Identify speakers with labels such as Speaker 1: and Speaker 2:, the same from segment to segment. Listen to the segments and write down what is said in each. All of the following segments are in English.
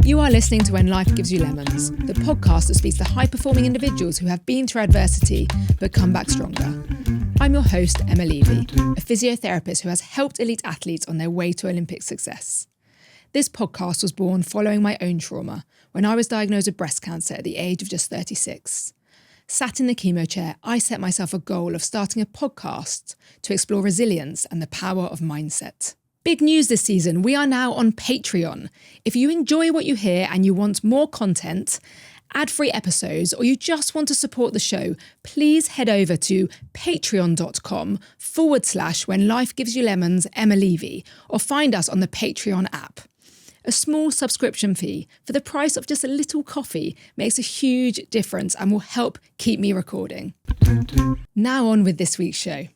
Speaker 1: You are listening to When Life Gives You Lemons, the podcast that speaks to high-performing individuals who have been through adversity but come back stronger. I'm your host, Emma Levy, a physiotherapist who has helped elite athletes on their way to Olympic success. This podcast was born following my own trauma when I was diagnosed with breast cancer at the age of just 36. Sat in the chemo chair, I set myself a goal of starting a podcast to explore resilience and the power of mindset. Big news this season, we are now on Patreon. If you enjoy what you hear and you want more content, ad-free episodes, or you just want to support the show, please head over to patreon.com/When Life Gives You Lemons, Emma Levy, or find us on the Patreon app. A small subscription fee for the price of just a little coffee makes a huge difference and will help keep me recording. Now on with this week's show.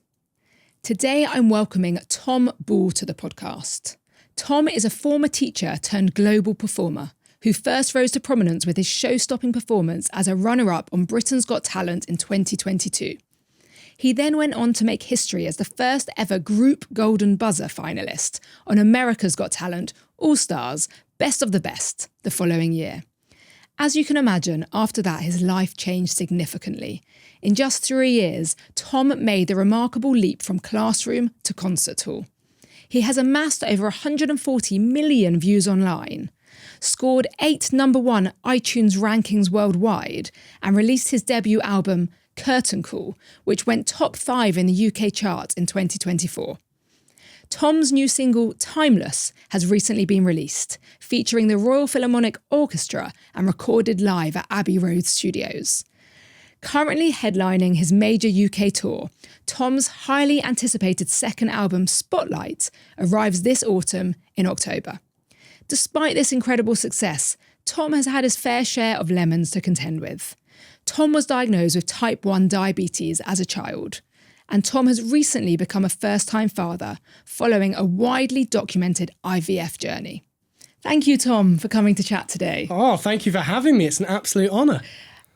Speaker 1: Today I'm welcoming Tom Ball to the podcast. Tom is a former teacher turned global performer who first rose to prominence with his show-stopping performance as a runner-up on Britain's Got Talent in 2022. He then went on to make history as the first ever group Golden Buzzer finalist on America's Got Talent, All Stars, Best of the Best the following year. As you can imagine, after that his life changed significantly. In just 3 years, Tom made the remarkable leap from classroom to concert hall. He has amassed over 140 million views online, scored 8 #1 iTunes rankings worldwide, and released his debut album, Curtain Call, which went top 5 in the UK charts in 2024. Tom's new single, Timeless, has recently been released, featuring the Royal Philharmonic Orchestra and recorded live at Abbey Road Studios. Currently headlining his major UK tour, Tom's highly anticipated second album, Spotlight, arrives this autumn in October. Despite this incredible success, Tom has had his fair share of lemons to contend with. Tom was diagnosed with type 1 diabetes as a child, and Tom has recently become a first-time father following a widely documented IVF journey. Thank you, Tom, for coming to chat today.
Speaker 2: Oh, thank you for having me. It's an absolute honour.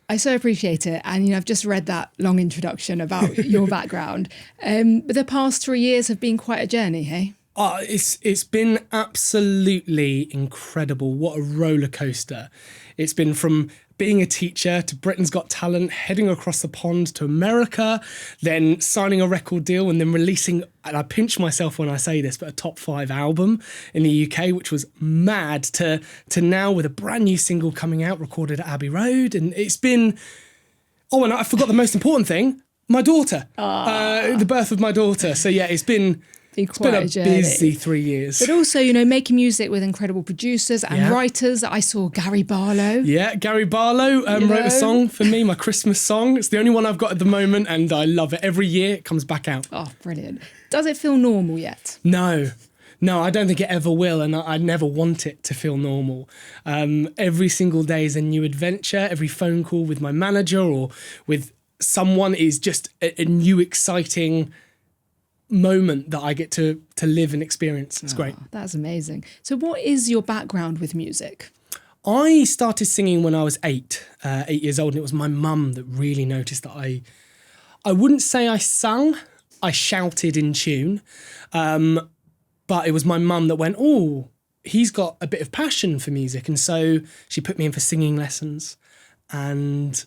Speaker 1: I so appreciate it. And I've just read that long introduction about your background. But the past 3 years have been quite a journey, hey?
Speaker 2: It's been absolutely incredible. What a roller coaster. It's been from being a teacher to Britain's Got Talent, heading across the pond to America, then signing a record deal and then releasing, and I pinch myself when I say this, but a top 5 album in the UK, which was mad, to now with a brand new single coming out, recorded at Abbey Road. And it's been, oh, and I forgot the most important thing, my daughter, the birth of my daughter. So yeah, it's been a busy 3 years.
Speaker 1: But also, making music with incredible producers and writers. I saw Gary Barlow.
Speaker 2: Yeah, Gary Barlow wrote a song for me, my Christmas song. It's the only one I've got at the moment, and I love it. Every year it comes back out.
Speaker 1: Oh, brilliant. Does it feel normal yet?
Speaker 2: No, I don't think it ever will, and I never want it to feel normal. Every single day is a new adventure. Every phone call with my manager or with someone is just a new, exciting moment that I get to live and experience. It's great.
Speaker 1: That's amazing. So what is your background with music?
Speaker 2: I started singing when I was 8 years old, and it was my mum that really noticed that I wouldn't say I sang, I shouted in tune, but it was my mum that went, oh, he's got a bit of passion for music, and so she put me in for singing lessons, and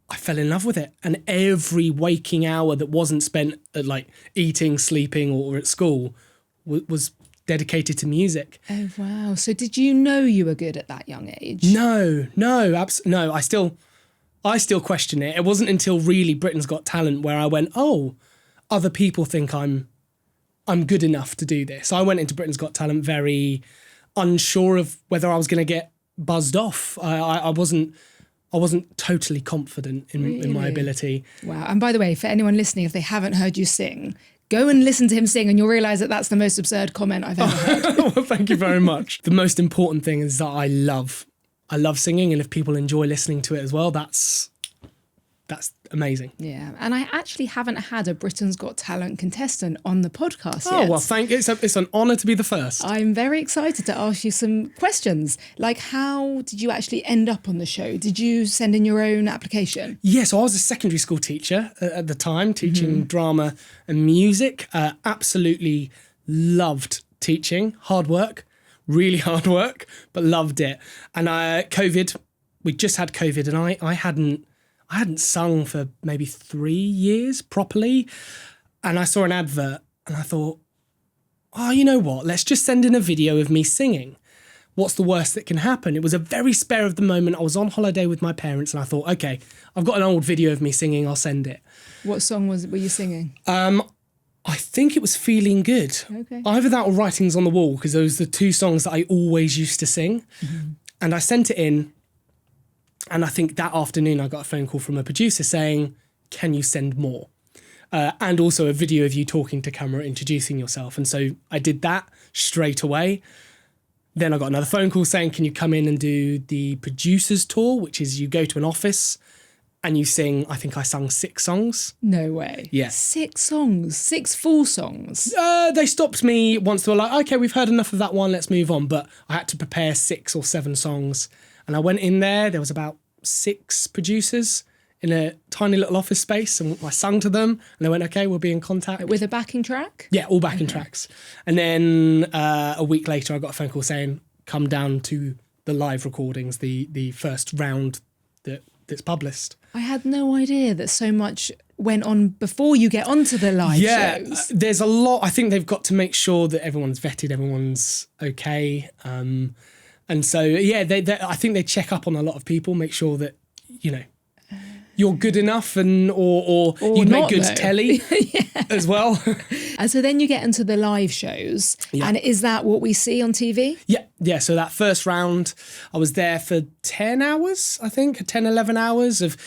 Speaker 2: I fell in love with it. And every waking hour that wasn't spent at eating, sleeping or at school was dedicated to music.
Speaker 1: Oh, wow. So did you know you were good at that young age?
Speaker 2: No. I still question it. It wasn't until really Britain's Got Talent where I went, oh, other people think I'm good enough to do this. I went into Britain's Got Talent very unsure of whether I was going to get buzzed off. I wasn't totally confident in my ability.
Speaker 1: Wow. And by the way, for anyone listening, if they haven't heard you sing, go and listen to him sing and you'll realise that that's the most absurd comment I've ever heard.
Speaker 2: Well, thank you very much. The most important thing is that I love singing, and if people enjoy listening to it as well, that's amazing.
Speaker 1: Yeah, and I actually haven't had a Britain's Got Talent contestant on the podcast yet.
Speaker 2: Oh, well, it's an honour to be the first.
Speaker 1: I'm very excited to ask you some questions. Like, how did you actually end up on the show? Did you send in your own application?
Speaker 2: Yeah, so I was a secondary school teacher at the time, teaching drama and music. Absolutely loved teaching, hard work, really hard work, but loved it. And COVID, we just had COVID, and I hadn't sung for maybe 3 years properly. And I saw an advert and I thought, oh, you know what? Let's just send in a video of me singing. What's the worst that can happen? It was a very spare of the moment. I was on holiday with my parents and I thought, okay, I've got an old video of me singing. I'll send it.
Speaker 1: What song were you singing?
Speaker 2: I think it was Feeling Good.
Speaker 1: Okay.
Speaker 2: Either that or Writings on the Wall, because those are the two songs that I always used to sing. Mm-hmm. And I sent it in. And I think that afternoon I got a phone call from a producer saying, can you send more? And also a video of you talking to camera, introducing yourself. And so I did that straight away. Then I got another phone call saying, can you come in and do the producer's tour, which is you go to an office and you sing, I think I sung 6 songs.
Speaker 1: No way.
Speaker 2: Yeah.
Speaker 1: 6 songs? 6 full songs?
Speaker 2: They stopped me once. They were like, okay, we've heard enough of that one, let's move on. But I had to prepare 6 or 7 songs. And I went in there was about 6 producers in a tiny little office space, and I sung to them and they went, okay, we'll be in contact.
Speaker 1: With a backing track?
Speaker 2: Yeah, all backing tracks. And then a week later I got a phone call saying, come down to the live recordings, the first round that's published.
Speaker 1: I had no idea that so much went on before you get onto the live shows.
Speaker 2: There's a lot. I think they've got to make sure that everyone's vetted, everyone's okay. And so, yeah, I think they check up on a lot of people, make sure that, you know, you're good enough or you make good telly as well.
Speaker 1: And so then you get into the live shows. Yeah. And is that what we see on TV?
Speaker 2: Yeah. So that first round, I was there for 10 hours, I think, 10, 11 hours of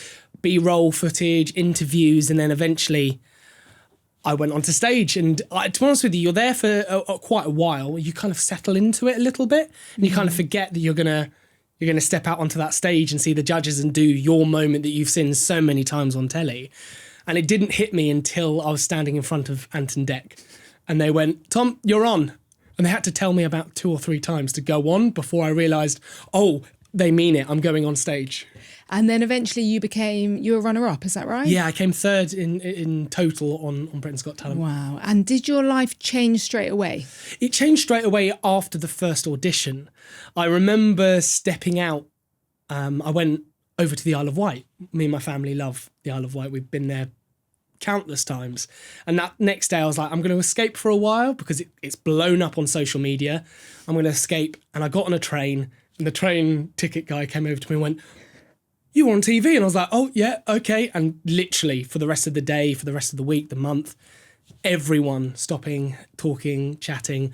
Speaker 2: B-roll footage, interviews, and then eventually I went onto stage. And to be honest with you, you're there for quite a while. You kind of settle into it a little bit and you kind of forget that you're going to step out onto that stage and see the judges and do your moment that you've seen so many times on telly. And it didn't hit me until I was standing in front of Ant and Dec. And they went, Tom, you're on. And they had to tell me about 2 or 3 times to go on before I realised, oh, they mean it, I'm going on stage.
Speaker 1: And then eventually you were a runner-up, is that right?
Speaker 2: Yeah, I came 3rd in total on Britain's Got Talent.
Speaker 1: Wow. And did your life change straight away?
Speaker 2: It changed straight away after the first audition. I remember stepping out. I went over to the Isle of Wight. Me and my family love the Isle of Wight. We've been there countless times. And that next day I was like, I'm going to escape for a while because it's blown up on social media. I'm going to escape. And I got on a train and the train ticket guy came over to me and went, you were on TV? And I was like, oh, yeah, okay. And literally for the rest of the day, for the rest of the week, the month, everyone stopping, talking, chatting.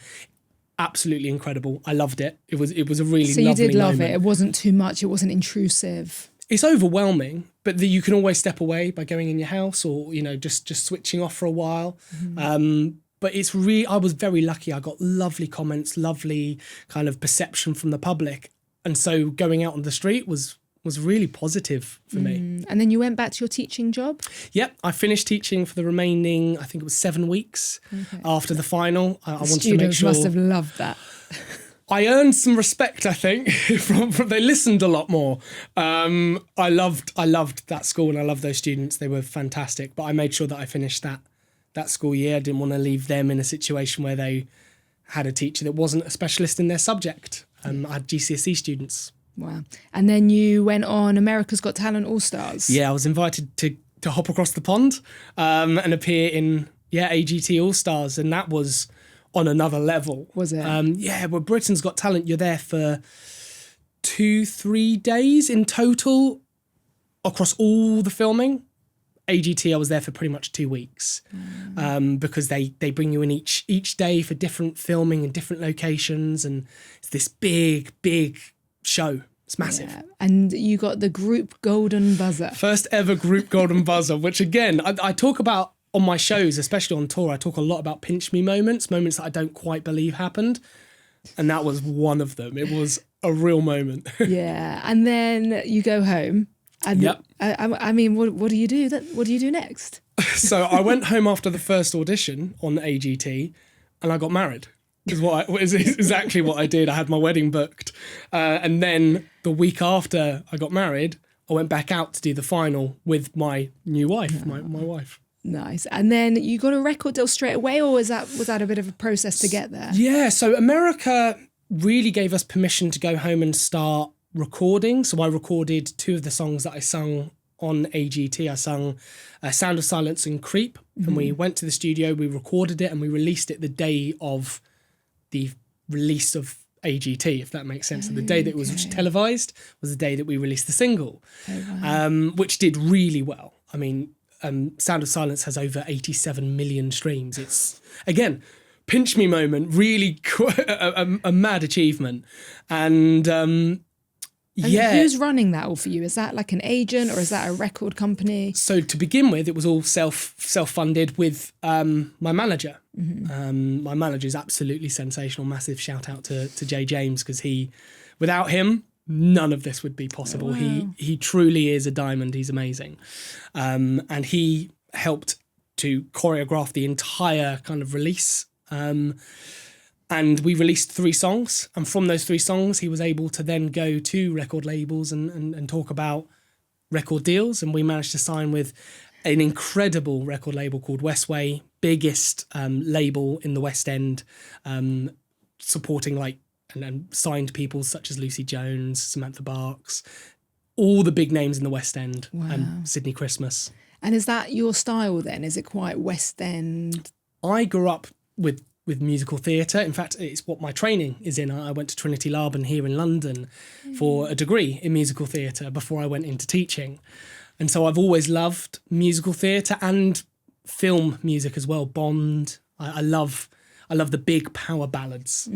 Speaker 2: Absolutely incredible. I loved it. It was a really lovely moment.
Speaker 1: So you did love it. It wasn't too much. It wasn't intrusive.
Speaker 2: It's overwhelming, but you can always step away by going in your house or, you know, just switching off for a while. Mm. But it's I was very lucky. I got lovely comments, lovely kind of perception from the public. And so going out on the street was really positive for me.
Speaker 1: And then you went back to your teaching job?
Speaker 2: Yep, I finished teaching for the remaining, I think it was 7 weeks after the final. I wanted to make sure.
Speaker 1: Students must have loved that.
Speaker 2: I earned some respect, I think, from they listened a lot more. I loved that school and I loved those students. They were fantastic. But I made sure that I finished that school year. I didn't want to leave them in a situation where they had a teacher that wasn't a specialist in their subject. I had GCSE students.
Speaker 1: Wow. And then you went on America's Got Talent All-Stars.
Speaker 2: Yeah, I was invited to hop across the pond and appear in AGT All-Stars, and that was on another level.
Speaker 1: Was it?
Speaker 2: Well, Britain's Got Talent, you're there for 2-3 days in total across all the filming. AGT, I was there for pretty much 2 weeks because they bring you in each day for different filming in different locations, and it's this big show. It's massive. Yeah.
Speaker 1: And you got the group golden buzzer.
Speaker 2: First ever group golden buzzer, which again, I talk about on my shows, especially on tour. I talk a lot about pinch me moments that I don't quite believe happened. And that was one of them. It was a real moment. Yeah.
Speaker 1: And then you go home. And
Speaker 2: yep.
Speaker 1: I mean, what do you do? What do you do next?
Speaker 2: So I went home after the first audition on AGT and I got married. Is exactly what I did. I had my wedding booked. And then the week after I got married, I went back out to do the final with my new wife, my wife.
Speaker 1: Nice. And then you got a record deal straight away, or was that a bit of a process to get there?
Speaker 2: Yeah, so America, really gave us permission to go home and start recording. So I recorded 2 of the songs that I sung on AGT. I sung Sound of Silence and Creep, and we went to the studio, we recorded it, and we released it the day of the release of AGT, if that makes sense. So the day that it was televised was the day that we released the single, which did really well. I mean, Sound of Silence has over 87 million streams. It's, again, pinch me moment, really a mad achievement. And
Speaker 1: who's running that all for you? Is that like an agent or is that a record company?
Speaker 2: So to begin with, it was all self-funded with my manager. My manager is absolutely sensational. Massive shout out to Jay James, because without him, none of this would be possible.
Speaker 1: Oh, wow.
Speaker 2: He truly is a diamond. He's amazing. And he helped to choreograph the entire kind of release. And we released 3 songs. And from those 3 songs, he was able to then go to record labels and talk about record deals. And we managed to sign with an incredible record label called Westway, biggest label in the West End, supporting and signed people such as Lucy Jones, Samantha Barks, all the big names in the West End, Sydney Christmas.
Speaker 1: And is that your style then? Is it quite West End?
Speaker 2: I grew up with musical theatre. In fact, it's what my training is in. I went to Trinity Laban here in London for a degree in musical theatre before I went into teaching. And so I've always loved musical theatre and film music as well. Bond. I love the big power ballads.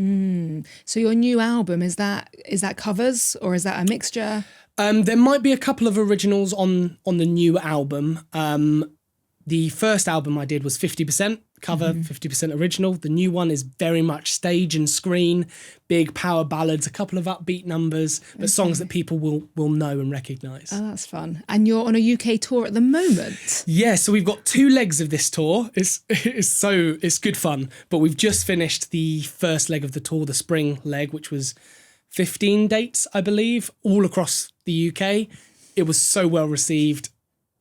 Speaker 1: So your new album, is that covers or is that a mixture?
Speaker 2: There might be a couple of originals on the new album. The first album I did was 50% cover, 50% original. The new one is very much stage and screen, big power ballads, a couple of upbeat numbers, but songs that people will know and recognise.
Speaker 1: Oh, that's fun. And you're on a UK tour at the moment.
Speaker 2: Yeah, so we've got 2 legs of this tour. It's good fun. But we've just finished the first leg of the tour, the spring leg, which was 15 dates, I believe, all across the UK. It was so well received.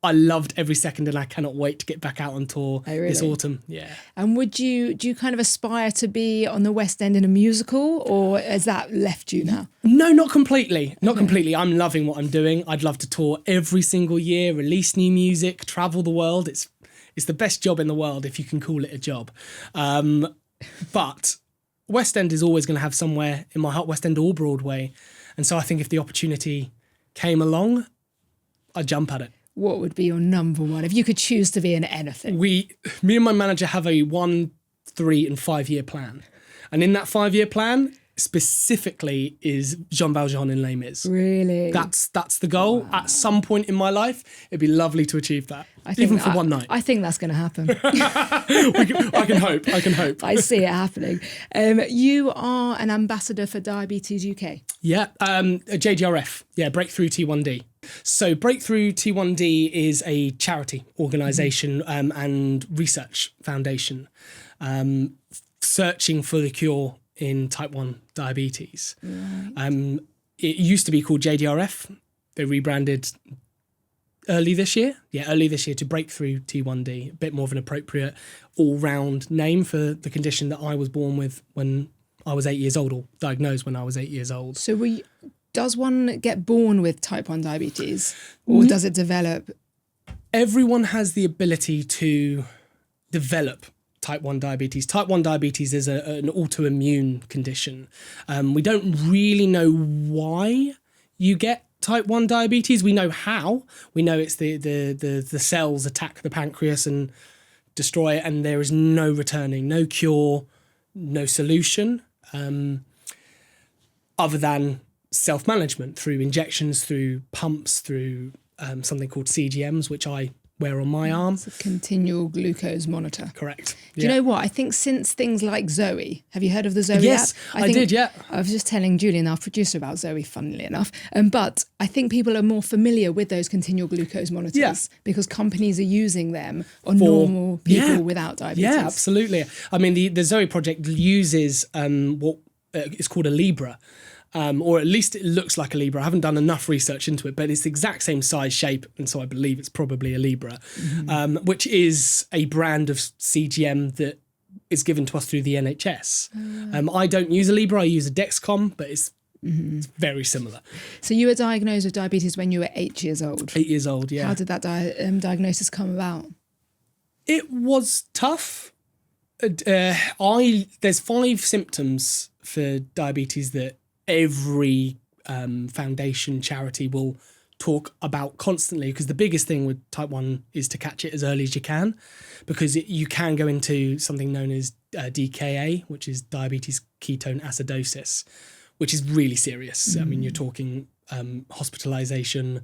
Speaker 2: I loved every second, and I cannot wait to get back out on tour this autumn. Yeah.
Speaker 1: And do you kind of aspire to be on the West End in a musical, or has that left you now?
Speaker 2: No, not completely. Not completely. I'm loving what I'm doing. I'd love to tour every single year, release new music, travel the world. It's the best job in the world, if you can call it a job. But West End is always going to have somewhere in my heart, West End or Broadway. And so I think if the opportunity came along, I'd jump at it.
Speaker 1: What would be your number one if you could choose to be in anything?
Speaker 2: Me and my manager have a 1, 3 and 5 year plan. And in that 5-year plan, specifically, is Jean Valjean in Les Mis.
Speaker 1: Really?
Speaker 2: That's the goal. Wow. At some point in my life, it'd be lovely to achieve that, even for one night.
Speaker 1: I think that's going to happen.
Speaker 2: I can hope.
Speaker 1: I see it happening. You are an ambassador for Diabetes UK.
Speaker 2: Yeah, JDRF. Yeah, Breakthrough T1D. So Breakthrough T1D is a charity organisation and research foundation searching for the cure in type 1 diabetes. Right. It used to be called JDRF. They rebranded early this year to Breakthrough T1D, a bit more of an appropriate all-round name for the condition that I was born with when I was 8 years old, or diagnosed when I was 8 years old.
Speaker 1: So does one get born with type 1 diabetes, or does it develop?
Speaker 2: Everyone has the ability to develop type 1 diabetes. Type 1 diabetes is an autoimmune condition. We don't really know why you get type 1 diabetes. We know how. We know it's the cells attack the pancreas and destroy it, and there is no returning, no cure, no solution, other than self-management through injections, through pumps, through something called CGMs, which I wear on my arm.
Speaker 1: It's a continual glucose monitor.
Speaker 2: Correct.
Speaker 1: Do you know what? I think since things like Zoe, have you heard of the Zoe app?
Speaker 2: Yes, I did, yeah.
Speaker 1: I was just telling Julian, our producer, about Zoe, funnily enough. But I think people are more familiar with those continual glucose monitors because companies are using them on normal people without diabetes.
Speaker 2: Yeah, absolutely. I mean, the Zoe project uses what is called a Libra. Or at least it looks like a Libra. I haven't done enough research into it, but it's the exact same size, shape, and so I believe it's probably a Libra, which is a brand of CGM that is given to us through the NHS. I don't use a Libra, I use a Dexcom, but it's very similar.
Speaker 1: So you were diagnosed with diabetes when you were 8 years old?
Speaker 2: 8 years old, yeah.
Speaker 1: How did that diagnosis come about?
Speaker 2: It was tough. There's 5 symptoms for diabetes that every foundation charity will talk about constantly, because the biggest thing with type 1 is to catch it as early as you can, because you can go into something known as DKA, which is diabetes ketone acidosis, which is really serious. I mean, you're talking hospitalization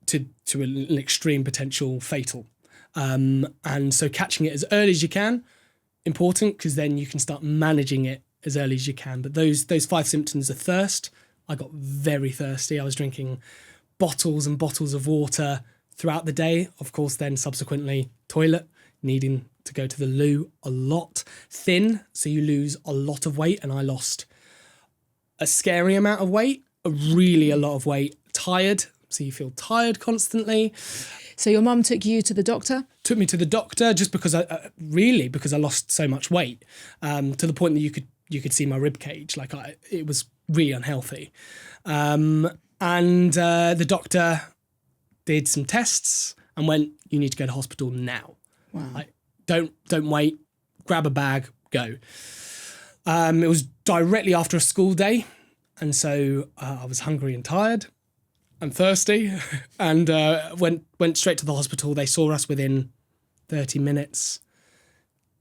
Speaker 2: to an extreme potential fatal. And so catching it as early as you can, important, because then you can start managing it as early as you can. But those 5 symptoms are thirst. I got very thirsty. I was drinking bottles and bottles of water throughout the day. Of course, then subsequently toilet, needing to go to the loo a lot. Thin, so you lose a lot of weight, and I lost a scary amount of weight, a lot of weight. Tired, so you feel tired constantly.
Speaker 1: So your mum took you to the doctor?
Speaker 2: Took me to the doctor just because I lost so much weight, to the point that you could see my rib cage. Like it was really unhealthy. And the doctor did some tests and went, "You need to go to hospital now."
Speaker 1: Wow.
Speaker 2: Like, don't wait. Grab a bag, go. It was directly after a school day, and so I was hungry and tired and thirsty, and went straight to the hospital. They saw us within 30 minutes,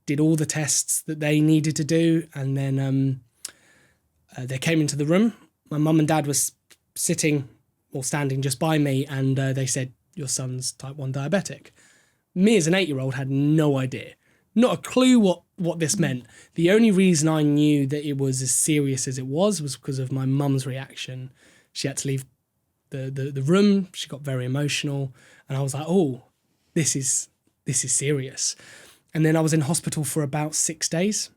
Speaker 2: did all the tests that they needed to do, and then they came into the room. My mum and dad was sitting or standing just by me, and they said, "Your son's type 1 diabetic." Me as an 8-year-old had no idea, not a clue what this meant. The only reason I knew that it was as serious as it was because of my mum's reaction. She had to leave the room. She got very emotional, and I was like, "Oh, this is serious." And then I was in hospital for about 6 days,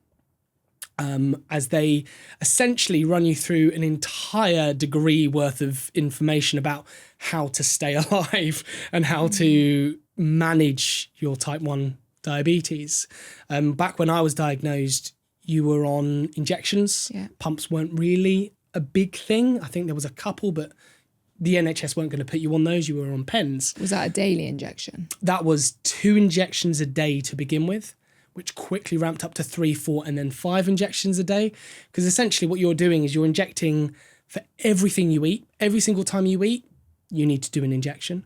Speaker 2: as they essentially run you through an entire degree worth of information about how to stay alive and how to manage your type 1 diabetes. Back when I was diagnosed, you were on injections.
Speaker 1: Yeah.
Speaker 2: Pumps weren't really a big thing. I think there was a couple, but the NHS weren't going to put you on those. You were on pens.
Speaker 1: Was that a daily injection?
Speaker 2: That was 2 injections a day to begin with, which quickly ramped up to 3, 4, and then 5 injections a day. Because essentially what you're doing is you're injecting for everything you eat. Every single time you eat, you need to do an injection.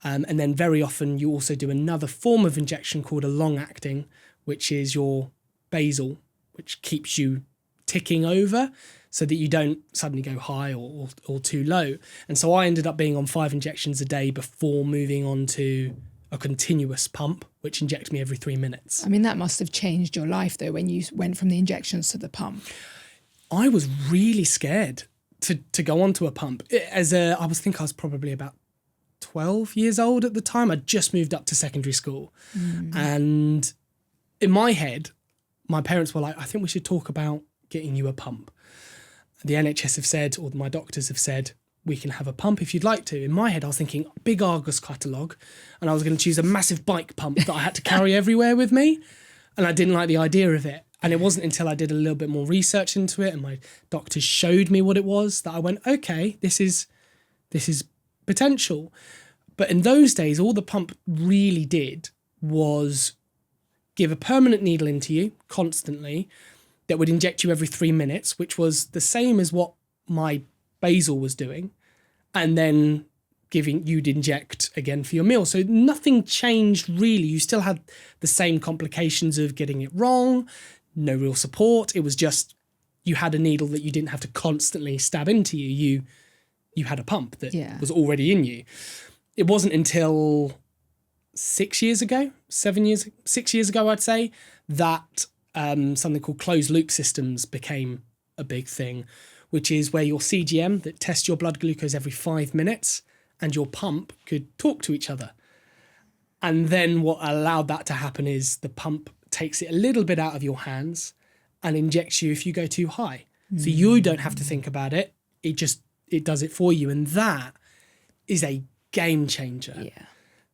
Speaker 2: And then very often you also do another form of injection called a long-acting, which is your basal, which keeps you ticking over so that you don't suddenly go high or too low. And so I ended up being on 5 injections a day before moving on to a continuous pump, which injects me every 3 minutes.
Speaker 1: I mean, that must have changed your life, though, when you went from the injections to the pump.
Speaker 2: I was really scared to go onto a pump. I was probably about 12 years old at the time. I'd just moved up to secondary school. And in my head, my parents were like, "I think we should talk about getting you a pump." The NHS have said, or my doctors have said, "We can have a pump if you'd like to." In my head, I was thinking big Argos catalogue, and I was going to choose a massive bike pump that I had to carry everywhere with me. And I didn't like the idea of it. And it wasn't until I did a little bit more research into it and my doctors showed me what it was that I went, okay, this is potential. But in those days, all the pump really did was give a permanent needle into you constantly that would inject you every 3 minutes, which was the same as what my basal was doing. And then you'd inject again for your meal. So nothing changed really. You still had the same complications of getting it wrong, no real support. It was just you had a needle that you didn't have to constantly stab into you. You had a pump that was already in you. It wasn't until 6 years ago, 6 years ago, I'd say, that something called closed loop systems became a big thing, which is where your CGM that tests your blood glucose every 5 minutes and your pump could talk to each other. And then what allowed that to happen is the pump takes it a little bit out of your hands and injects you if you go too high. So you don't have to think about it. It does it for you. And that is a game changer.
Speaker 1: Yeah.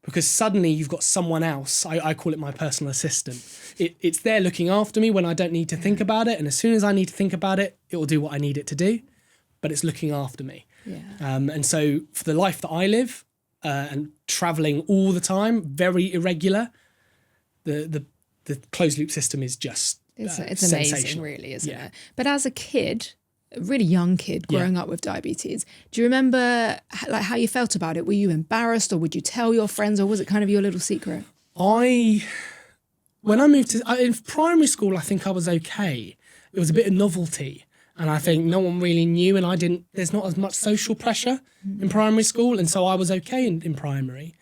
Speaker 2: because suddenly you've got someone else. I call it my personal assistant. It's there looking after me when I don't need to think about it. And as soon as I need to think about it, it will do what I need it to do, but it's looking after me.
Speaker 1: Yeah.
Speaker 2: And so for the life that I live, and traveling all the time, very irregular, the closed loop system is just
Speaker 1: it's amazing, really, isn't it? But as a kid, a really young kid growing up with diabetes, do you remember like how you felt about it? Were you embarrassed, or would you tell your friends, or was it kind of your little secret?
Speaker 2: When I moved in primary school, I think I was okay. It was a bit of novelty, and I think no one really knew, and there's not as much social pressure in primary school, and so I was okay in primary.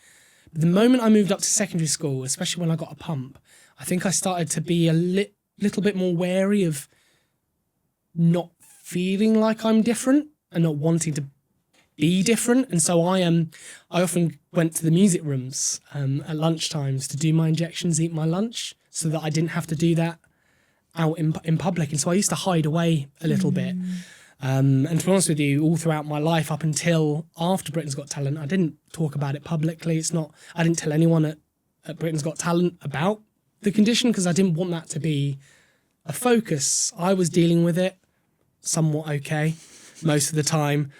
Speaker 2: But the moment I moved up to secondary school, especially when I got a pump, I think I started to be a little bit more wary of not feeling like I'm different and not wanting to be different. And so I often went to the music rooms at lunchtimes to do my injections, eat my lunch, so that I didn't have to do that out in public. And so I used to hide away a little bit. And to be honest with you, all throughout my life up until after Britain's Got Talent, I didn't talk about it publicly. I didn't tell anyone at Britain's Got Talent about the condition because I didn't want that to be a focus. I was dealing with it somewhat okay most of the time,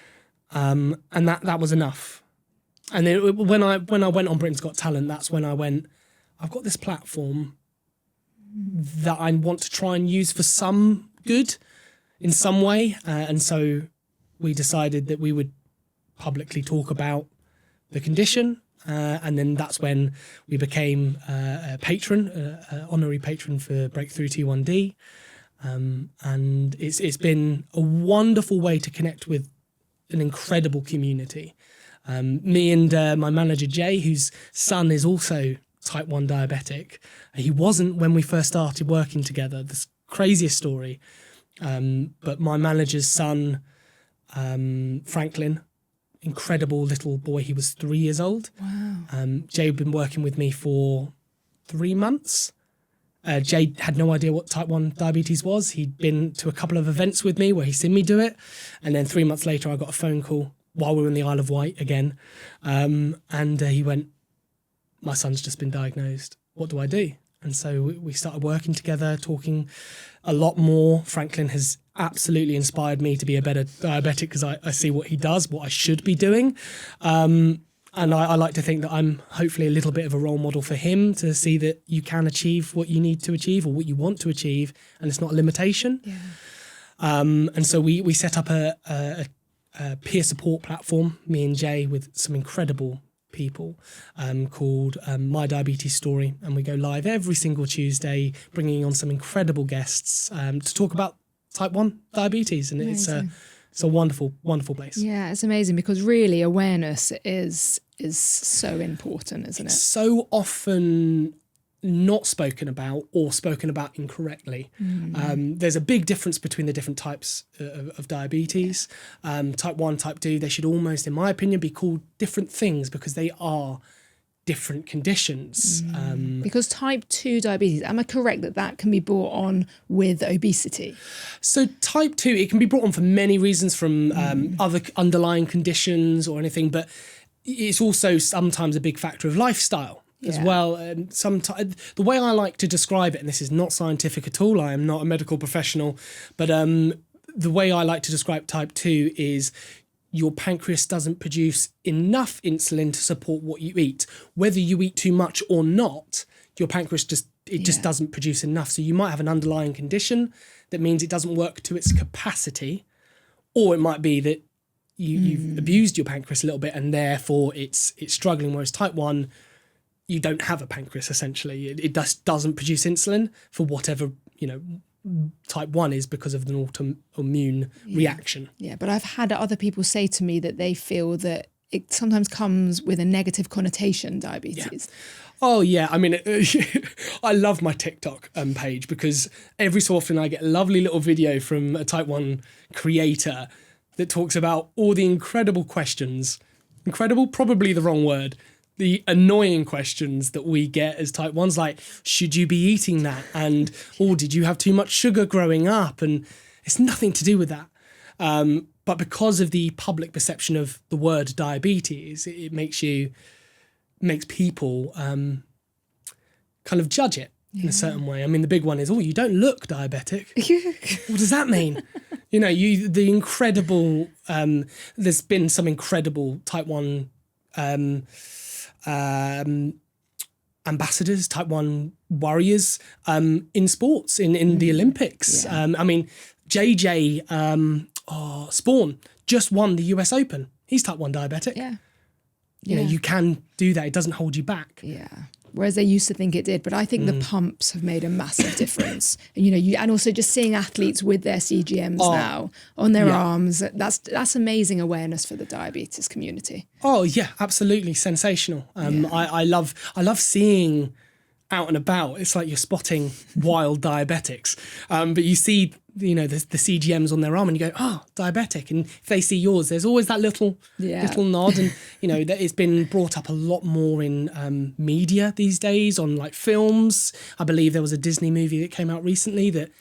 Speaker 2: and that was enough. And then when I went on Britain's Got Talent, that's when I went, I've got this platform that I want to try and use for some good in some way, and so we decided that we would publicly talk about the condition. And then that's when we became a patron, honorary patron for Breakthrough T1D. And it's been a wonderful way to connect with an incredible community. Me and my manager, Jay, whose son is also type 1 diabetic. He wasn't when we first started working together. This craziest story. But my manager's son, Franklin, incredible little boy. He was 3 years old.
Speaker 1: Wow.
Speaker 2: Jay had been working with me for 3 months. Jay had no idea what type 1 diabetes was. He'd been to a couple of events with me where he'd seen me do it. And then 3 months later, I got a phone call while we were in the Isle of Wight again. And he went, my son's just been diagnosed. What do I do? And so we started working together, talking a lot more. Franklin has absolutely inspired me to be a better diabetic because I see what he does, what I should be doing. And I like to think that I'm hopefully a little bit of a role model for him to see that you can achieve what you need to achieve or what you want to achieve, and it's not a limitation.
Speaker 1: Yeah.
Speaker 2: And so we set up a peer support platform, me and Jay, with some incredible people called My Diabetes Story, and we go live every single Tuesday, bringing on some incredible guests to talk about type 1 diabetes, and it's a wonderful, wonderful place.
Speaker 1: Yeah, it's amazing because really awareness is so important, isn't it?
Speaker 2: So often not spoken about or spoken about incorrectly. There's a big difference between the different types of diabetes. Type 1, type 2, they should almost, in my opinion, be called different things because they are different conditions.
Speaker 1: Because type 2 diabetes, am I correct that can be brought on with obesity?
Speaker 2: So type 2, it can be brought on for many reasons, from other underlying conditions or anything, but it's also sometimes a big factor of lifestyle as well. And sometimes the way I like to describe it, and this is not scientific at all, I am not a medical professional, but the way I like to describe type 2 is your pancreas doesn't produce enough insulin to support what you eat. Whether you eat too much or not, your pancreas just doesn't produce enough. So you might have an underlying condition that means it doesn't work to its capacity, or it might be that you've abused your pancreas a little bit and therefore it's struggling. Whereas type 1, you don't have a pancreas essentially. It just doesn't produce insulin for whatever, type 1 is because of an autoimmune reaction. Yeah,
Speaker 1: but I've had other people say to me that they feel that it sometimes comes with a negative connotation, diabetes.
Speaker 2: Yeah. Oh, yeah. I mean, I love my TikTok page because every so often I get a lovely little video from a type 1 creator that talks about all the incredible questions. Incredible, probably the wrong word. The annoying questions that we get as type 1s, like, should you be eating that? And, did you have too much sugar growing up? And it's nothing to do with that. But because of the public perception of the word diabetes, it makes you makes people kind of judge it in a certain way. I mean, the big one is, oh, you don't look diabetic. What does that mean? You know, the incredible, there's been some incredible type 1 ambassadors, type 1 warriors in sports, in the Olympics.
Speaker 1: Yeah.
Speaker 2: I mean, JJ Spawn just won the US Open. He's type 1 diabetic.
Speaker 1: Yeah.
Speaker 2: You know, you can do that. It doesn't hold you back.
Speaker 1: Yeah. Whereas they used to think it did, but I think the pumps have made a massive difference. And, you know, and also just seeing athletes with their CGMs now on their arms, that's amazing awareness for the diabetes community.
Speaker 2: Oh yeah, absolutely sensational. I love seeing out and about. It's like you're spotting wild diabetics, but you see, you know, the CGMs on their arm, and you go, oh, diabetic. And if they see yours, there's always that little nod. And you know, that it's been brought up a lot more in media these days, on like films. I believe there was a Disney movie that came out recently that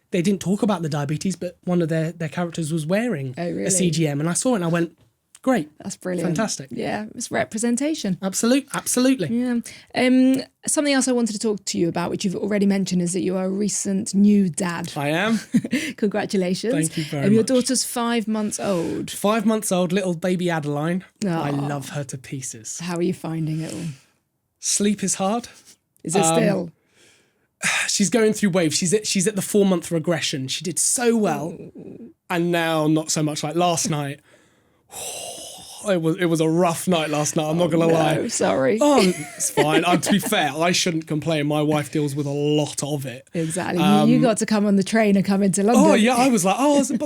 Speaker 2: they didn't talk about the diabetes, but one of their characters was wearing a CGM, and I saw it and I went, great.
Speaker 1: That's brilliant.
Speaker 2: Fantastic.
Speaker 1: Yeah, it's representation.
Speaker 2: Absolutely.
Speaker 1: Yeah. Something else I wanted to talk to you about, which you've already mentioned, is that you are a recent new dad.
Speaker 2: I am.
Speaker 1: Congratulations.
Speaker 2: Thank you very much.
Speaker 1: Your daughter's 5 months old.
Speaker 2: 5 months old, little baby Adeline.
Speaker 1: Oh.
Speaker 2: I love her to pieces.
Speaker 1: How are you finding it all?
Speaker 2: Sleep is hard.
Speaker 1: Is it still?
Speaker 2: She's going through waves. She's at the 4-month regression. She did so well, and now not so much. Like last night, it was a rough night last night. I'm not gonna lie.
Speaker 1: Sorry.
Speaker 2: Oh, it's fine. To be fair, I shouldn't complain. My wife deals with a lot of it.
Speaker 1: Exactly. You got to come on the train and come into London.
Speaker 2: Oh yeah, I was like,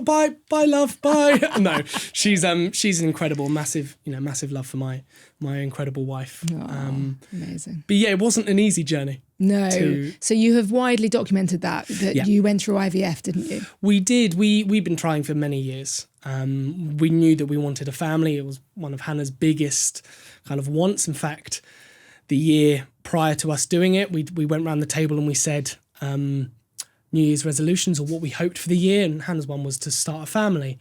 Speaker 2: bye, love, bye. No, she's an incredible, massive love for my incredible wife.
Speaker 1: Oh, amazing.
Speaker 2: But yeah, it wasn't an easy journey.
Speaker 1: No. So you have widely documented that you went through IVF, didn't you?
Speaker 2: We did. We've been trying for many years. We knew that we wanted a family. It was one of Hannah's biggest kind of wants. In fact, the year prior to us doing it, we went round the table and we said New Year's resolutions, or what we hoped for the year. And Hannah's one was to start a family,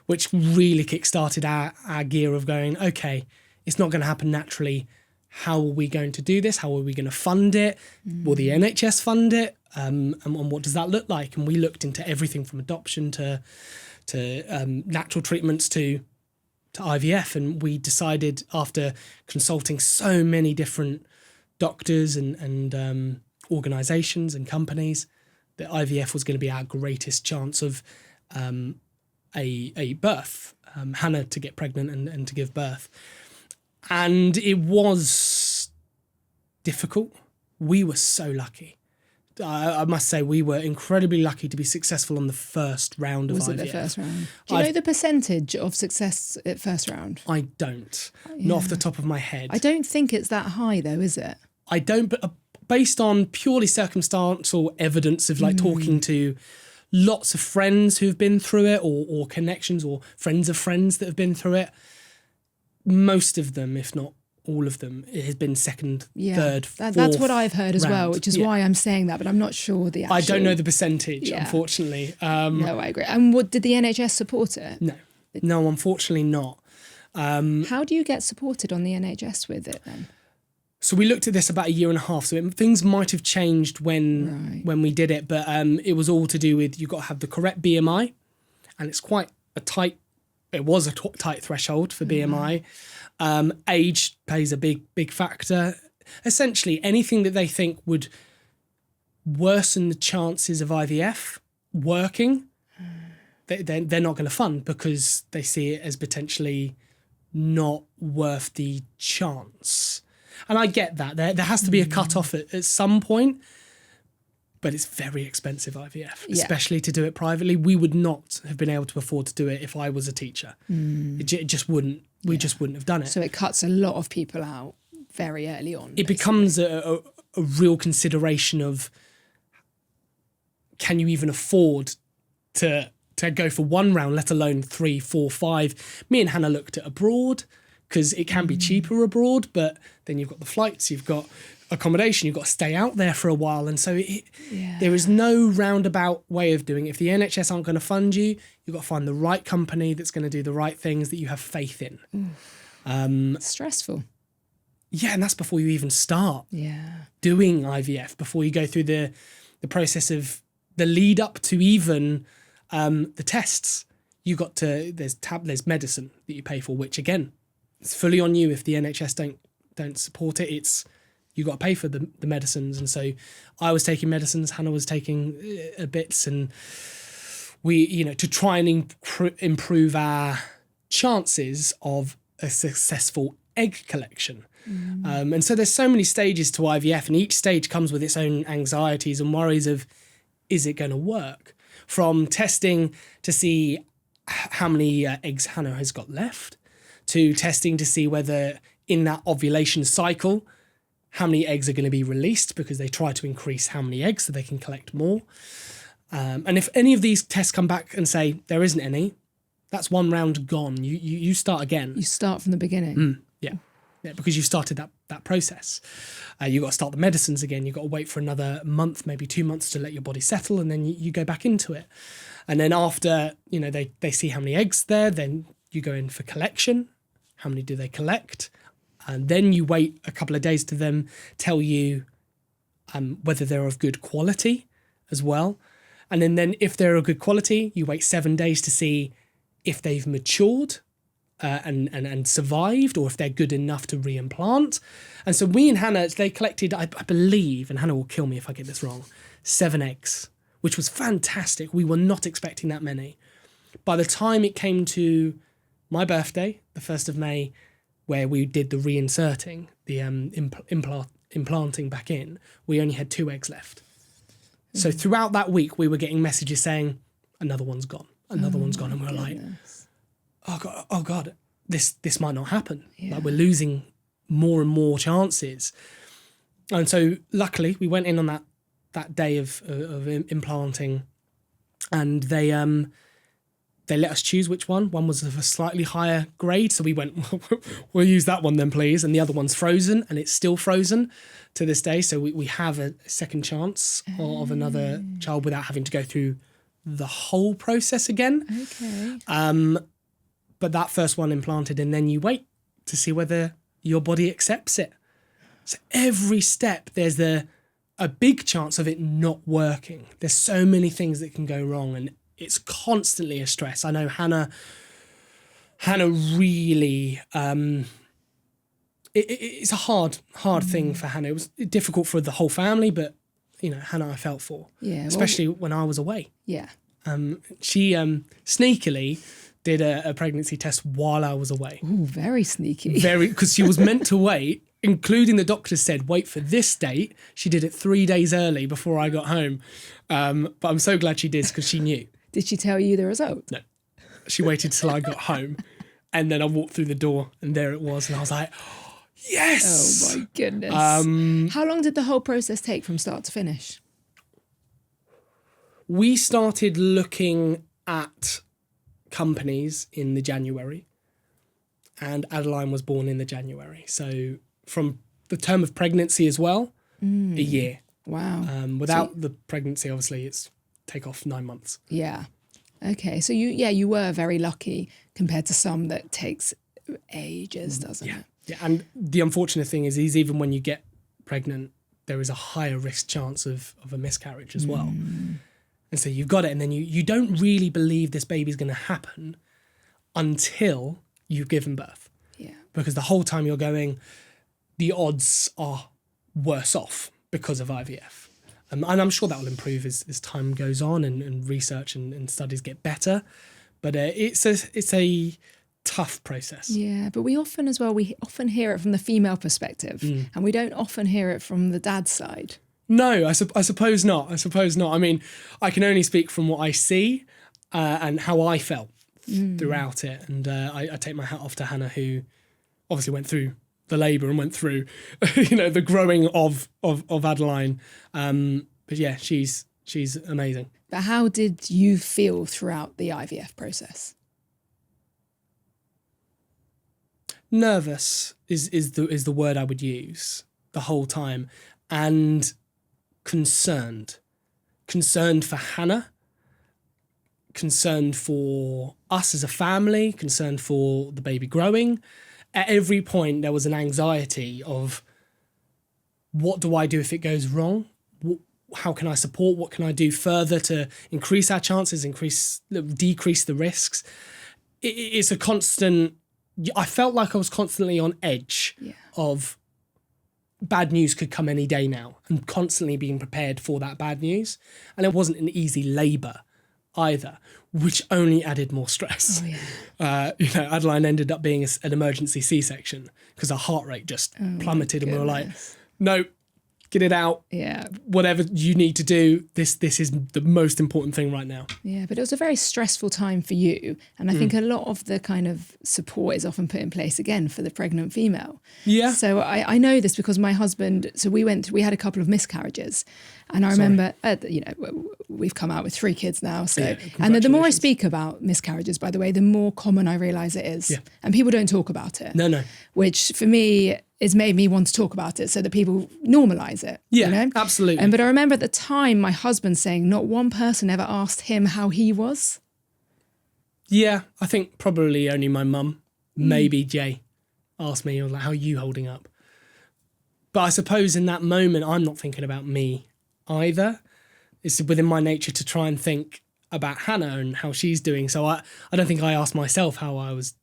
Speaker 2: which really kick-started our gear of going, okay, it's not going to happen naturally. How are we going to do this? How are we going to fund it? Will the NHS fund it? And what does that look like? And we looked into everything from adoption to natural treatments to IVF. And we decided, after consulting so many different doctors and organisations and companies, that IVF was going to be our greatest chance of a birth, Hannah to get pregnant and to give birth. And it was difficult. We were so lucky. I must say, we were incredibly lucky to be successful on the first round of IVF. Was it the
Speaker 1: first round? Do you know the percentage of success at first round?
Speaker 2: I don't. Not off the top of my head.
Speaker 1: I don't think it's that high, though, is it?
Speaker 2: I don't, but based on purely circumstantial evidence of like talking to lots of friends who've been through it, or connections or friends of friends that have been through it, most of them, if not all of them, it has been second, third, fourth.
Speaker 1: That's what I've heard as well, which is why I'm saying that, but I'm not sure the actual...
Speaker 2: I don't know the percentage, unfortunately.
Speaker 1: No, I agree. And did the NHS support it?
Speaker 2: No, unfortunately not.
Speaker 1: How do you get supported on the NHS with it then?
Speaker 2: So we looked at this about a year and a half, so things might have changed when we did it, but it was all to do with, you've got to have the correct BMI, and it's quite a tight... It was a tight threshold for BMI. Age plays a big factor. Essentially, anything that they think would worsen the chances of IVF working, they're not going to fund, because they see it as potentially not worth the chance. And I get that. There has to be a cut-off at some point. But it's very expensive, IVF, especially to do it privately. We would not have been able to afford to do it if I was a teacher. It just wouldn't. We just wouldn't have done it.
Speaker 1: So it cuts a lot of people out very early on.
Speaker 2: It becomes a real consideration of, can you even afford to go for one round, let alone 3, 4, 5? Me and Hannah looked at abroad, because it can be cheaper abroad, but then you've got the flights, you've got accommodation, you've got to stay out there for a while, and so there is no roundabout way of doing it. If the NHS aren't going to fund you, you've got to find the right company that's going to do the right things that you have faith in.
Speaker 1: Stressful.
Speaker 2: Yeah, and that's before you even start doing IVF, before you go through the process of the lead up to even the tests. There's medicine that you pay for, which again, it's fully on you if the NHS don't support it. It's you got to pay for the medicines, and so I was taking medicines, Hannah was taking bits, and we to try and improve our chances of a successful egg collection. And so there's so many stages to IVF, and each stage comes with its own anxieties and worries of, is it going to work? From testing to see how many eggs Hannah has got left, to testing to see whether in that ovulation cycle, how many eggs are going to be released, because they try to increase how many eggs so they can collect more. And if any of these tests come back and say there isn't any, that's one round gone. You start again.
Speaker 1: You start from the beginning.
Speaker 2: Yeah, because you've started that process. You've got to start the medicines again. You've got to wait for another month, maybe 2 months to let your body settle, and then you go back into it. And then after, they see how many eggs there, then you go in for collection. How many do they collect? And then you wait a couple of days to them tell you whether they're of good quality as well. And then if they're of good quality, you wait 7 days to see if they've matured and survived, or if they're good enough to reimplant. And so we and Hannah, they collected, I believe, and Hannah will kill me if I get this wrong, 7 eggs, which was fantastic. We were not expecting that many. By the time it came to my birthday, the 1st of May, where we did the reinserting, the implanting back in, we only had 2 eggs left. So throughout that week, we were getting messages saying, another one's gone, another one's gone. And we were like, oh God, this might not happen.
Speaker 1: Yeah.
Speaker 2: Like, we're losing more and more chances. And so luckily we went in on that day of implanting, and they let us choose which one. One was of a slightly higher grade, so we went, we'll use that one then, please. And the other one's frozen, and it's still frozen to this day. So we have a second chance of another child without having to go through the whole process again.
Speaker 1: Okay.
Speaker 2: But that first one implanted, and then you wait to see whether your body accepts it. So every step, there's a big chance of it not working. There's so many things that can go wrong, and it's constantly a stress. I know Hannah really, it's a hard thing for Hannah. It was difficult for the whole family, but Hannah I felt for, especially when I was away.
Speaker 1: Yeah.
Speaker 2: She sneakily did a pregnancy test while I was away.
Speaker 1: Ooh, very sneaky.
Speaker 2: Because she was meant to wait, including the doctor said, wait for this date. She did it 3 days early before I got home. But I'm so glad she did, because she knew.
Speaker 1: Did she tell you the result?
Speaker 2: No. She waited till I got home, and then I walked through the door, and there it was. And I was like, yes!
Speaker 1: Oh my goodness. How long did the whole process take from start to finish?
Speaker 2: We started looking at companies in the January, and Adeline was born in the January. So from the term of pregnancy as well, a year.
Speaker 1: Wow.
Speaker 2: Without the pregnancy, obviously, it's take off 9 months.
Speaker 1: Yeah. Okay. So you were very lucky compared to some that takes ages, doesn't it?
Speaker 2: Yeah. And the unfortunate thing is even when you get pregnant, there is a higher risk chance of a miscarriage as well. And so you've got it, and then you don't really believe this baby's going to happen until you've given birth.
Speaker 1: Yeah.
Speaker 2: Because the whole time you're going, the odds are worse off because of IVF. And I'm sure that will improve as time goes on and research and studies get better. But it's a tough process.
Speaker 1: Yeah, but we often hear it from the female perspective, and we don't often hear it from the dad's side.
Speaker 2: No, I suppose not. I mean, I can only speak from what I see and how I felt throughout it. And I take my hat off to Hannah, who obviously went through the labour and went through, the growing of Adeline. But yeah, she's amazing.
Speaker 1: But how did you feel throughout the IVF process?
Speaker 2: Nervous is the word I would use the whole time, and concerned for Hannah, concerned for us as a family, concerned for the baby growing, at every point there was an anxiety of, what do I do if it goes wrong? How can I support? What can I do further to increase our chances, decrease the risks? It's a constant. I felt like I was constantly on edge of bad news could come any day now, and constantly being prepared for that bad news. And it wasn't an easy labour either, which only added more stress. Adeline ended up being an emergency C-section because her heart rate just plummeted, and we were like, no, get it out.
Speaker 1: Yeah.
Speaker 2: Whatever you need to do, this is the most important thing right now.
Speaker 1: Yeah, but it was a very stressful time for you. And I think a lot of the kind of support is often put in place, again, for the pregnant female.
Speaker 2: Yeah.
Speaker 1: So I know this because my husband, we had a couple of miscarriages. And I remember, we've come out with 3 kids now. So, and the more I speak about miscarriages, by the way, the more common I realise it is. Yeah. And people don't talk about it.
Speaker 2: No.
Speaker 1: Which for me has made me want to talk about it so that people normalise it.
Speaker 2: Yeah,
Speaker 1: you know?
Speaker 2: Absolutely.
Speaker 1: But I remember at the time my husband saying not one person ever asked him how he was.
Speaker 2: Yeah, I think probably only my mum, maybe Jay, asked me, like, how are you holding up? But I suppose in that moment, I'm not thinking about me either. It's within my nature to try and think about Hannah and how she's doing. So I don't think I asked myself how I was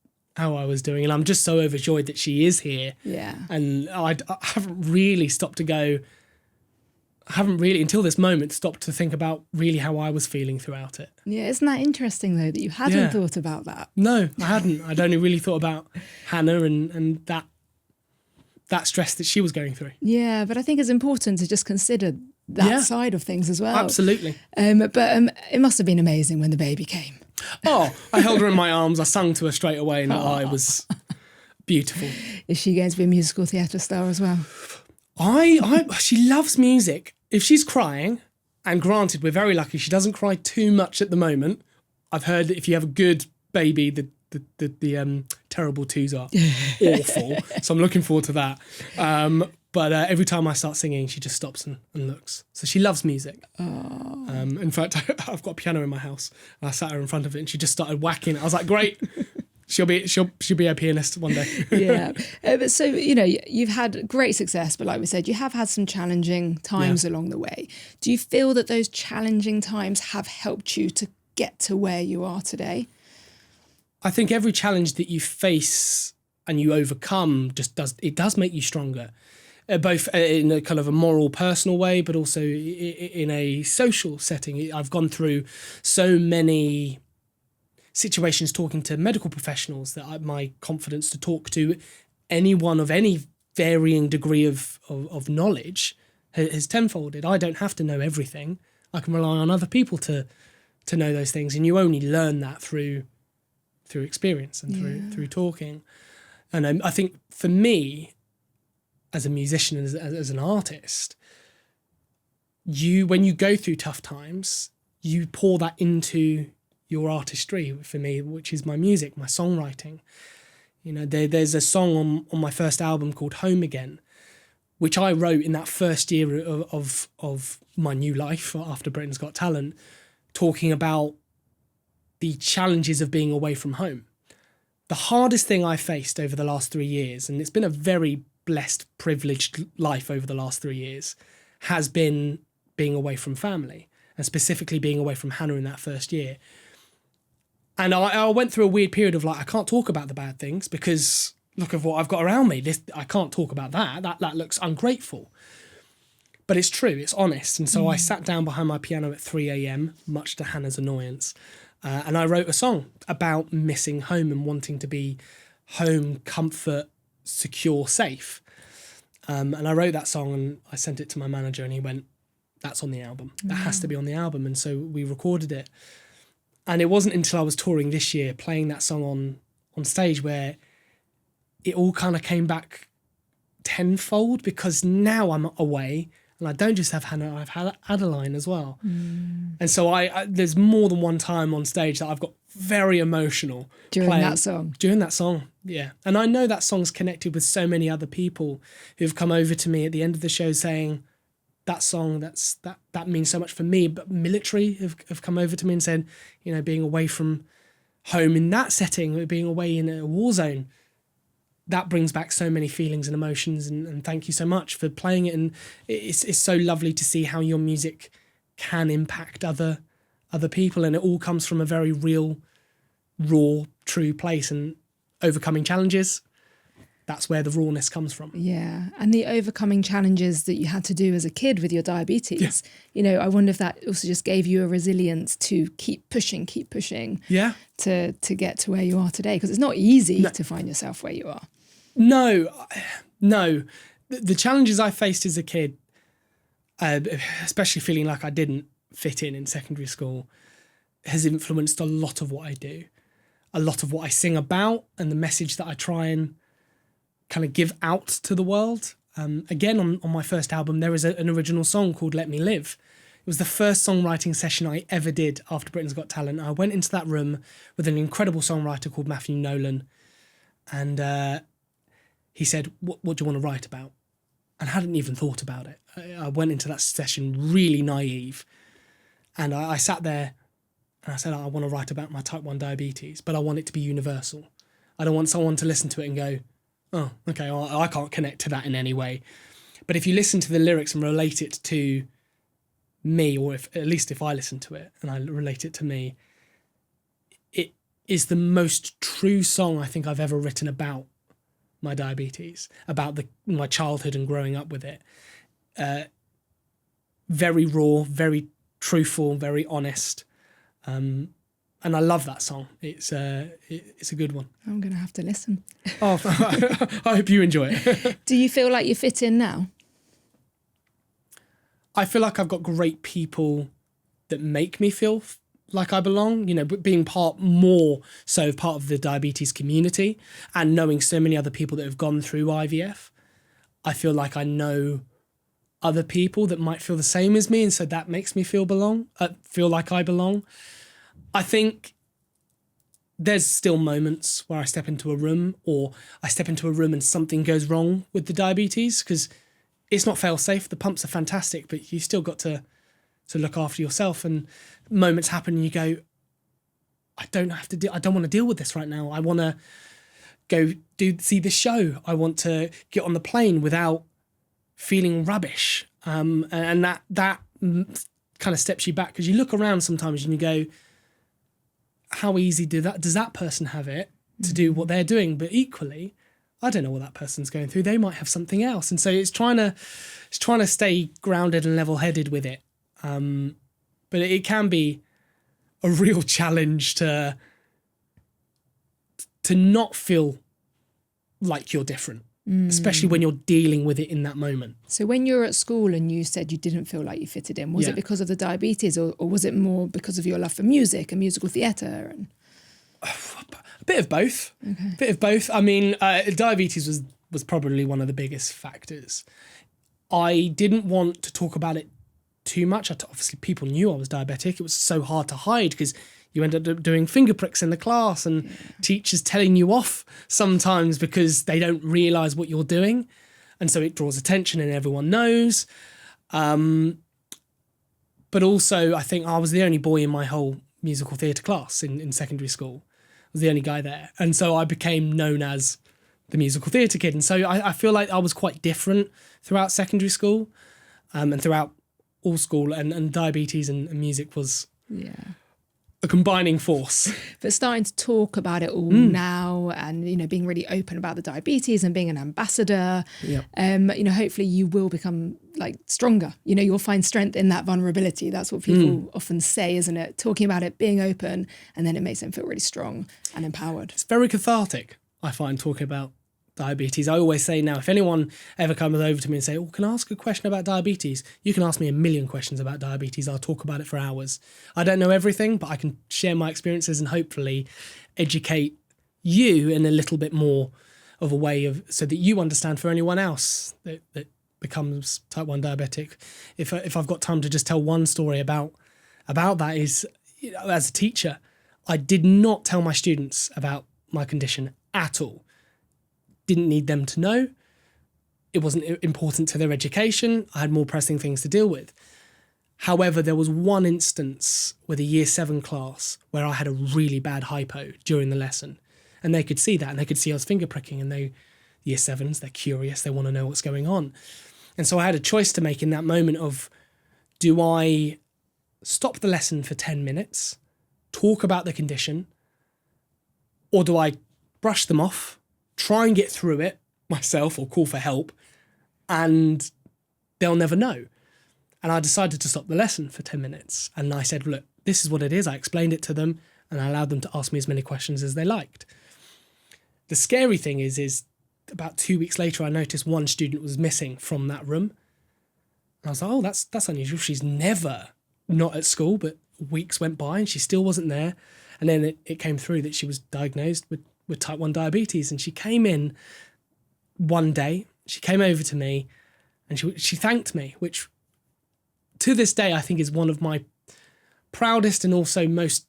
Speaker 2: doing, and I'm just so overjoyed that she is here.
Speaker 1: Yeah.
Speaker 2: And I haven't really until this moment stopped to think about really how I was feeling throughout it.
Speaker 1: Yeah, isn't that interesting though that you hadn't thought about that?
Speaker 2: No, I hadn't. I'd only really thought about Hannah and that stress that she was going through.
Speaker 1: Yeah, but I think it's important to just consider that side of things as well.
Speaker 2: Absolutely.
Speaker 1: But it must have been amazing when the baby came.
Speaker 2: Oh, I held her in my arms. I sung to her straight away, and I was beautiful.
Speaker 1: Is she going to be a musical theatre star as well?
Speaker 2: She loves music. If she's crying, and granted, we're very lucky she doesn't cry too much at the moment. I've heard that if you have a good baby, the terrible twos are awful. So I'm looking forward to that. But every time I start singing, she just stops and looks. So she loves music. In fact, I've got a piano in my house. And I sat her in front of it, and she just started whacking it. I was like, great. She'll be a pianist one day.
Speaker 1: Yeah. But so, you've had great success, but like we said, you have had some challenging times along the way. Do you feel that those challenging times have helped you to get to where you are today?
Speaker 2: I think every challenge that you face and you overcome does make you stronger. Both in a kind of a moral, personal way, but also in a social setting. I've gone through so many situations talking to medical professionals that my confidence to talk to anyone of any varying degree of knowledge has tenfolded. I don't have to know everything. I can rely on other people to know those things, and you only learn that through experience and through talking. And I think for me, as a musician, as an artist, when you go through tough times, you pour that into your artistry, for me, which is my music, my songwriting. There's a song on my first album called Home Again, which I wrote in that first year of my new life after Britain's Got Talent, talking about the challenges of being away from home. The hardest thing I faced over the last 3 years, and it's been a very blessed, privileged life over the last 3 years, has been being away from family, and specifically being away from Hannah in that first year. And I went through a weird period of I can't talk about the bad things because look at what I've got around me. I can't talk about that. That looks ungrateful. But it's true, it's honest. And so I sat down behind my piano at 3 a.m, much to Hannah's annoyance, and I wrote a song about missing home and wanting to be home, comfort, secure, safe. And I wrote that song and I sent it to my manager, and he went, that's on the album. That has to be on the album. And so we recorded it. And it wasn't until I was touring this year, playing that song on stage, where it all kind of came back tenfold, because now I'm away and I don't just have Hannah, I've had Adeline as well. And so there's more than one time on stage that I've got very emotional.
Speaker 1: During that song? Yeah. And I know that song's connected with so many other people who've come over to me at the end of the show saying, that song, that means so much for me. But military have come over to me and said, being away from home in that setting, being away in a war zone,
Speaker 2: that brings back so many feelings and emotions, and thank you so much for playing it. And it's so lovely to see how your music can impact other people, and it all comes from a very real, raw, true place, and overcoming challenges. That's where the rawness comes from.
Speaker 1: Yeah. And the overcoming challenges that you had to do as a kid with your diabetes, I wonder if that also just gave you a resilience to keep pushing,
Speaker 2: Yeah.
Speaker 1: to get to where you are today. Because it's not easy to find yourself where you are.
Speaker 2: No. The challenges I faced as a kid, especially feeling like I didn't fit in secondary school, has influenced a lot of what I do, a lot of what I sing about, and the message that I try and kind of give out to the world. Again, on my first album, there is an original song called Let Me Live. It was the first songwriting session I ever did after Britain's Got Talent. I went into that room with an incredible songwriter called Matthew Nolan, and he said, what do you want to write about? And I hadn't even thought about it. I went into that session really naive, and I sat there and I said, I want to write about my type 1 diabetes, but I want it to be universal. I don't want someone to listen to it and go, oh, okay, well, I can't connect to that in any way. But if you listen to the lyrics and relate it to me, or at least if I listen to it and I relate it to me, it is the most true song I think I've ever written about my diabetes, about my childhood and growing up with it. Very raw, very truthful, very honest. And I love that song. It's a good one.
Speaker 1: I'm going to have to listen.
Speaker 2: Oh, I hope you enjoy it.
Speaker 1: Do you feel like you fit in now?
Speaker 2: I feel like I've got great people that make me feel like I belong, being more so part of the diabetes community and knowing so many other people that have gone through IVF. I feel like I know other people that might feel the same as me, and so that makes me feel like I belong. I think there's still moments where I step into a room and something goes wrong with the diabetes, because it's not fail-safe. The pumps are fantastic, but you've still got to look after yourself, and moments happen and you go, I don't want to deal with this right now. I want to go see this show. I want to get on the plane without feeling rubbish. And that kind of steps you back, because you look around sometimes and you go, how easy does that person have it to do what they're doing? But equally, I don't know what that person's going through. They might have something else. And so it's trying to stay grounded and level-headed with it. But it can be a real challenge to not feel like you're different, especially when you're dealing with it in that moment.
Speaker 1: So when you were at school and you said you didn't feel like you fitted in, was it because of the diabetes, or was it more because of your love for music and musical theatre?
Speaker 2: A bit of both. Okay. A bit of both. I mean, diabetes was probably one of the biggest factors. I didn't want to talk about it too much. Obviously, people knew I was diabetic. It was so hard to hide, because you end up doing finger pricks in the class, and teachers telling you off sometimes because they don't realise what you're doing. And so it draws attention and everyone knows. But also, I think I was the only boy in my whole musical theatre class in secondary school. I was the only guy there. And so I became known as the musical theatre kid. And so I feel like I was quite different throughout secondary school, and throughout all school, and diabetes and music was a combining force.
Speaker 1: But starting to talk about it all now, and being really open about the diabetes and being an ambassador, hopefully you will become stronger. You'll find strength in that vulnerability. That's what people often say, isn't it? Talking about it, being open, and then it makes them feel really strong and empowered.
Speaker 2: It's very cathartic, I find, talking about diabetes. I always say now, if anyone ever comes over to me and say, oh, can I ask a question about diabetes? You can ask me a million questions about diabetes. I'll talk about it for hours. I don't know everything, but I can share my experiences and hopefully educate you in a little bit more of a way so that you understand for anyone else that becomes type 1 diabetic. If I've got time to just tell one story about that is, as a teacher, I did not tell my students about my condition at all. Didn't need them to know. It wasn't important to their education. I had more pressing things to deal with. However, there was one instance with a year 7 class where I had a really bad hypo during the lesson, and they could see that, and they could see I was finger pricking, and they year sevens, they're curious, they want to know what's going on. And so I had a choice to make in that moment of, do I stop the lesson for 10 minutes, talk about the condition, or do I brush them off, try and get through it myself or call for help, and they'll never know. And I decided to stop the lesson for 10 minutes. And I said, look, this is what it is. I explained it to them and I allowed them to ask me as many questions as they liked. The scary thing is about 2 weeks later, I noticed one student was missing from that room. And I was like, oh, that's unusual. She's never not at school, but weeks went by and she still wasn't there. And then it came through that she was diagnosed with type 1 diabetes. And she came in one day, she came over to me and she thanked me, which to this day I think is one of my proudest and also most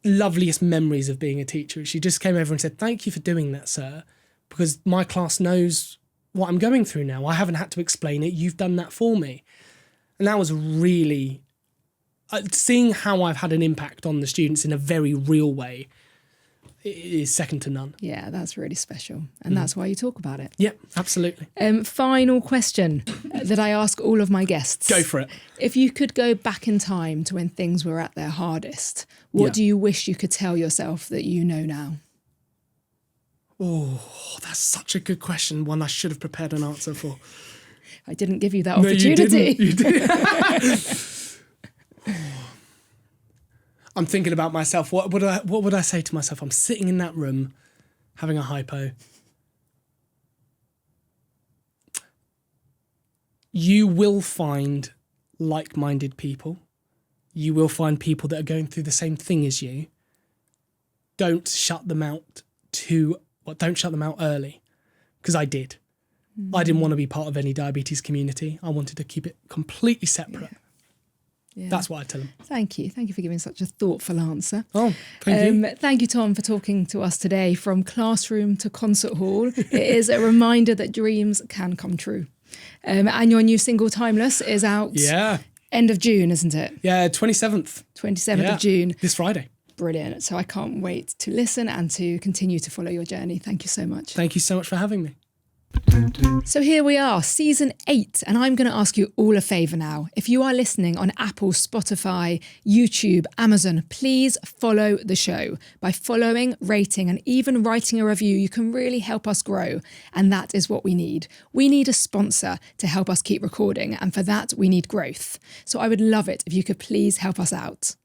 Speaker 2: loveliest memories of being a teacher. She just came over and said, thank you for doing that, sir, because my class knows what I'm going through now. I haven't had to explain it. You've done that for me. And that was really, seeing how I've had an impact on the students in a very real way is second to none.
Speaker 1: Yeah, that's really special. And that's why you talk about it.
Speaker 2: Yeah, absolutely.
Speaker 1: Final question that I ask all of my guests.
Speaker 2: Go for it.
Speaker 1: If you could go back in time to when things were at their hardest, what do you wish you could tell yourself that you know now?
Speaker 2: Oh, that's such a good question. One I should have prepared an answer for.
Speaker 1: I didn't give you that opportunity.
Speaker 2: You didn't. I'm thinking about myself. What would I say to myself? I'm sitting in that room having a hypo. You will find like-minded people. You will find people that are going through the same thing as you. Don't shut them out don't shut them out early, because I did. I didn't want to be part of any diabetes community. I wanted to keep it completely separate. Yeah. That's what I tell them.
Speaker 1: Thank you. Thank you for giving such a thoughtful answer.
Speaker 2: Oh, thank you.
Speaker 1: Thank you, Tom, for talking to us today from classroom to concert hall. It is a reminder that dreams can come true. And your new single, Timeless, is out end of June, isn't it?
Speaker 2: Yeah, 27th.
Speaker 1: 27th of June.
Speaker 2: This Friday.
Speaker 1: Brilliant. So I can't wait to listen and to continue to follow your journey. Thank you so much.
Speaker 2: Thank you so much for having me.
Speaker 1: So here we are, season 8, and I'm going to ask you all a favour now. If you are listening on Apple, Spotify, YouTube, Amazon, please follow the show. By following, rating, and even writing a review, you can really help us grow, and that is what we need. We need a sponsor to help us keep recording, and for that, we need growth. So I would love it if you could please help us out.